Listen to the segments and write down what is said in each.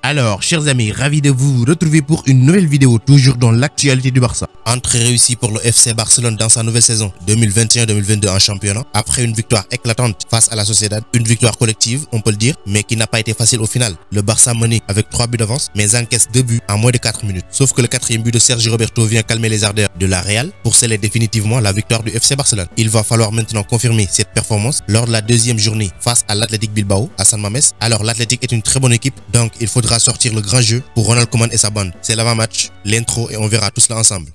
Alors, chers amis, ravi de vous retrouver pour une nouvelle vidéo, toujours dans l'actualité du Barça. Entrée réussie pour le FC Barcelone dans sa nouvelle saison 2021-2022 en championnat, après une victoire éclatante face à la Sociedad, une victoire collective, on peut le dire, mais qui n'a pas été facile au final. Le Barça menait avec 3 buts d'avance, mais encaisse 2 buts en moins de 4 minutes. Sauf que le 4e but de Sergi Roberto vient calmer les ardeurs de la Real pour sceller définitivement la victoire du FC Barcelone. Il va falloir maintenant confirmer cette performance lors de la deuxième journée face à l'Athletic Bilbao à San Mamés. Alors l'Athletic est une très bonne équipe, donc il faudra sortir le grand jeu pour Ronald Koeman et sa bande. C'est l'avant-match, l'intro et on verra tout cela ensemble.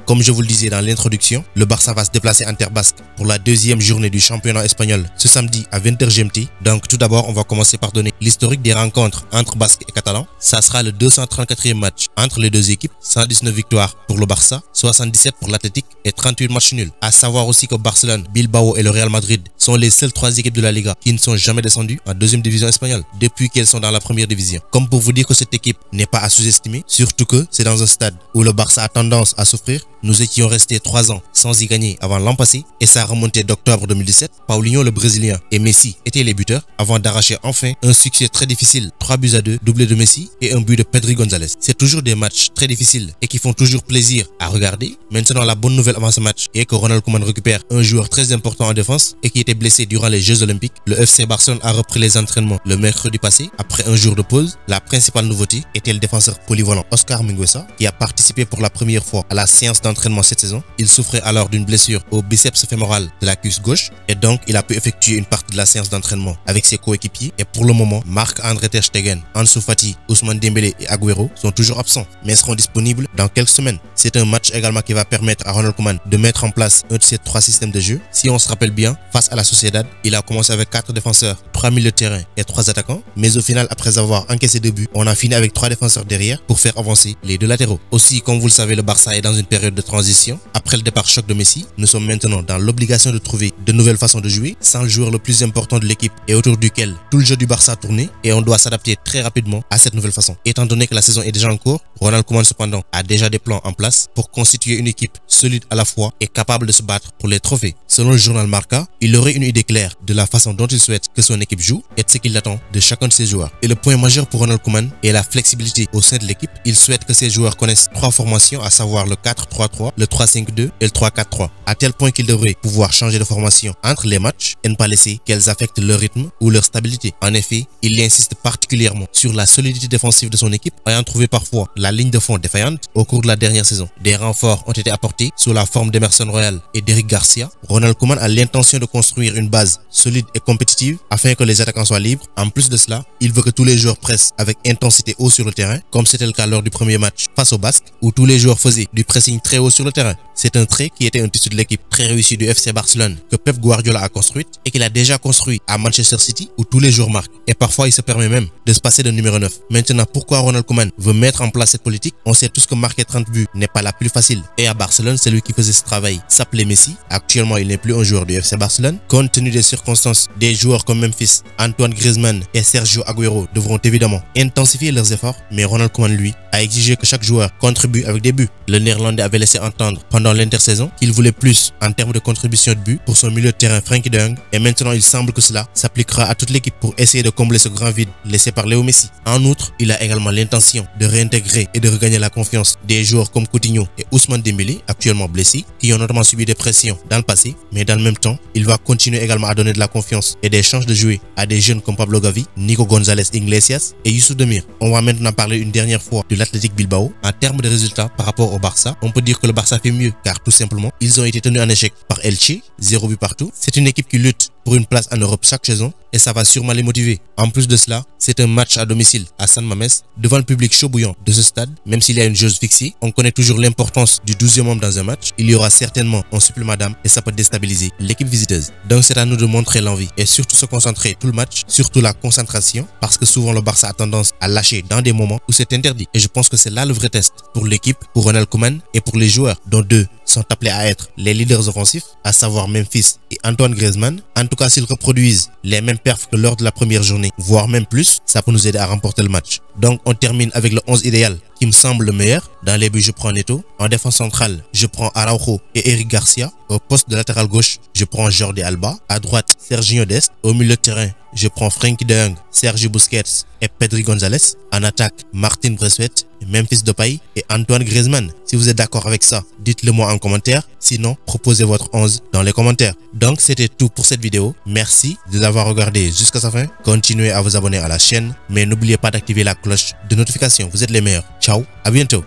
Comme je vous le disais dans l'introduction, le Barça va se déplacer en terre basque pour la deuxième journée du championnat espagnol ce samedi à 20h GMT. Donc tout d'abord, on va commencer par donner l'historique des rencontres entre Basques et Catalans. Ça sera le 234e match entre les deux équipes, 119 victoires pour le Barça, 77 pour l'Athletic et 38 matchs nuls. À savoir aussi que Barcelone, Bilbao et le Real Madrid sont les seules 3 équipes de la Liga qui ne sont jamais descendues en deuxième division espagnole depuis qu'elles sont dans la première division. Comme pour vous dire que cette équipe n'est pas à sous-estimer, surtout que c'est dans un stade où le Barça a tendance à souffrir. Nous étions restés 3 ans sans y gagner avant l'an passé et ça remontait d'octobre 2017. Paulinho le Brésilien et Messi étaient les buteurs avant d'arracher enfin un succès très difficile, 3-2, doublé de Messi et un but de Pedri González. C'est toujours des matchs très difficiles et qui font toujours plaisir à regarder. Maintenant, la bonne nouvelle avant ce match est que Ronald Koeman récupère un joueur très important en défense et qui était blessé durant les Jeux Olympiques. Le FC Barcelone a repris les entraînements le mercredi passé après un jour de pause. La principale nouveauté était le défenseur polyvalent Oscar Mingueza qui a participé pour la première fois à la séance d'entraînement cette saison. Il souffrait alors d'une blessure au biceps fémoral de la cuisse gauche et donc il a pu effectuer une partie de la séance d'entraînement avec ses coéquipiers. Et pour le moment, Marc-André ter Stegen, Ansu Fati, Ousmane Dembélé et Agüero sont toujours absents mais seront disponibles dans quelques semaines. C'est un match également qui va permettre à Ronald Koeman de mettre en place un de ces 3 systèmes de jeu. Si on se rappelle bien, face à la Sociedad, il a commencé avec 4 défenseurs, 3 milieux de terrain et 3 attaquants, mais au final, après avoir encaissé 2 buts, on a fini avec 3 défenseurs derrière pour faire avancer les 2 latéraux. Aussi, comme vous le savez, le Barça est dans une période de transition. Après le départ choc de Messi, nous sommes maintenant dans l'obligation de trouver de nouvelles façons de jouer sans le joueur le plus important de l'équipe et autour duquel tout le jeu du Barça a tourné, et on doit s'adapter très rapidement à cette nouvelle façon. Étant donné que la saison est déjà en cours, Ronald Koeman cependant a déjà des plans en place pour constituer une équipe solide à la fois et capable de se battre pour les trophées. Selon le journal Marca, il aurait une idée claire de la façon dont il souhaite que son équipe joue et de ce qu'il attend de chacun de ses joueurs. Et le point majeur pour Ronald Koeman est la flexibilité au sein de l'équipe. Il souhaite que ses joueurs connaissent 3 formations, à savoir le 4-3-3, le 3-5-2 et le 3-4-3, à tel point qu'ils devraient pouvoir changer de formation entre les matchs et ne pas laisser qu'elles affectent leur rythme ou leur stabilité. En effet, il insiste particulièrement sur la solidité défensive de son équipe, ayant trouvé parfois la ligne de fond défaillante au cours de la dernière saison. Des renforts ont été apportés sous la forme d'Emerson Royal et d'Eric Garcia. Ronald Koeman a l'intention de construire une base solide et compétitive afin que les attaquants soient libres. En plus de cela, il veut que tous les joueurs pressent avec intensité haut sur le terrain, comme c'était le cas lors du premier match face aux Basques, où tous les joueurs faisaient du pressing très haut sur le terrain. C'est un trait qui était un tissu de l'équipe très réussi du FC Barcelone que Pep Guardiola a construite et qu'il a déjà construit à Manchester City où tous les joueurs marquent. Et parfois il se permet même de se passer de numéro 9. Maintenant, pourquoi Ronald Koeman veut mettre en place cette politique? On sait tous que marquer 30 buts n'est pas la plus facile. Et à Barcelone, celui qui faisait ce travail s'appelait Messi. Actuellement, il n'est plus un joueur du FC Barcelone. Compte tenu des circonstances, des joueurs comme Memphis, Antoine Griezmann et Sergio Agüero devront évidemment intensifier leurs efforts. Mais Ronald Koeman, lui, a exigé que chaque joueur contribue avec des buts. Le Néerlandais avait laissé entendre pendant l'intersaison qu'il voulait plus en termes de contribution de buts pour son milieu de terrain Frenkie de Jong, et maintenant il semble que cela s'appliquera à toute l'équipe pour essayer de combler ce grand vide laissé par Léo Messi. En outre, il a également l'intention de réintégrer et de regagner la confiance des joueurs comme Coutinho et Ousmane Dembélé, actuellement blessés, qui ont notamment subi des pressions dans le passé, mais dans le même temps, il va continuer également à donner de la confiance et des chances de jouer à des jeunes comme Pablo Gavi, Nico González Iglesias et Youssouf Demir. On va maintenant parler une dernière fois de l'Athletic Bilbao. En termes de résultats par rapport au Barça, on peut dire que le Barça fait mieux car tout simplement, ils ont été tenus en échec par Elche, 0 but partout. C'est une équipe qui lutte pour une place en Europe chaque saison et ça va sûrement les motiver. En plus de cela, c'est un match à domicile à San Mamés devant le public chaud bouillant de ce stade. Même s'il y a une jauge fixée, on connaît toujours l'importance du 12e homme dans un match. Il y aura certainement un supplément d'âme et ça peut déstabiliser l'équipe visiteuse. Donc c'est à nous de montrer l'envie et surtout se concentrer tout le match, surtout la concentration, parce que souvent le Barça a tendance à lâcher dans des moments où c'est interdit. Et je pense que c'est là le vrai test pour l'équipe, pour Ronald Koeman et pour les joueurs, dont 2 sont appelés à être les leaders offensifs, à savoir Memphis et Antoine Griezmann. En tout cas, s'ils reproduisent les mêmes perfs que lors de la première journée, voire même plus, ça peut nous aider à remporter le match. Donc on termine avec le 11 idéal qui me semble le meilleur. Dans les buts, je prends Neto. En défense centrale, je prends Araujo et Eric Garcia. Au poste de latéral gauche, je prends Jordi Alba. À droite, Serginho Dest. Au milieu de terrain, je prends Frenkie de Jong, Sergio Busquets et Pedri González. En attaque, Martin Braithwaite, Memphis Depay et Antoine Griezmann. Si vous êtes d'accord avec ça, dites-le moi en commentaire. Sinon, proposez votre 11 dans les commentaires. Donc c'était tout pour cette vidéo. Merci de l'avoir regardé jusqu'à sa fin. Continuez à vous abonner à la chaîne, mais n'oubliez pas d'activer la cloche de notification. Vous êtes les meilleurs. Ciao, à bientôt.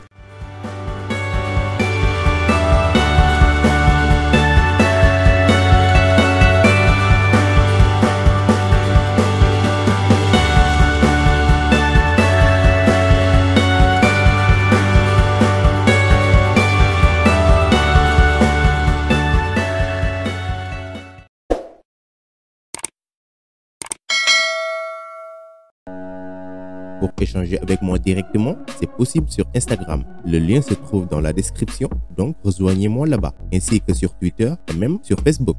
Pour échanger avec moi directement, c'est possible sur Instagram. Le lien se trouve dans la description, donc rejoignez-moi là-bas, ainsi que sur Twitter et même sur Facebook.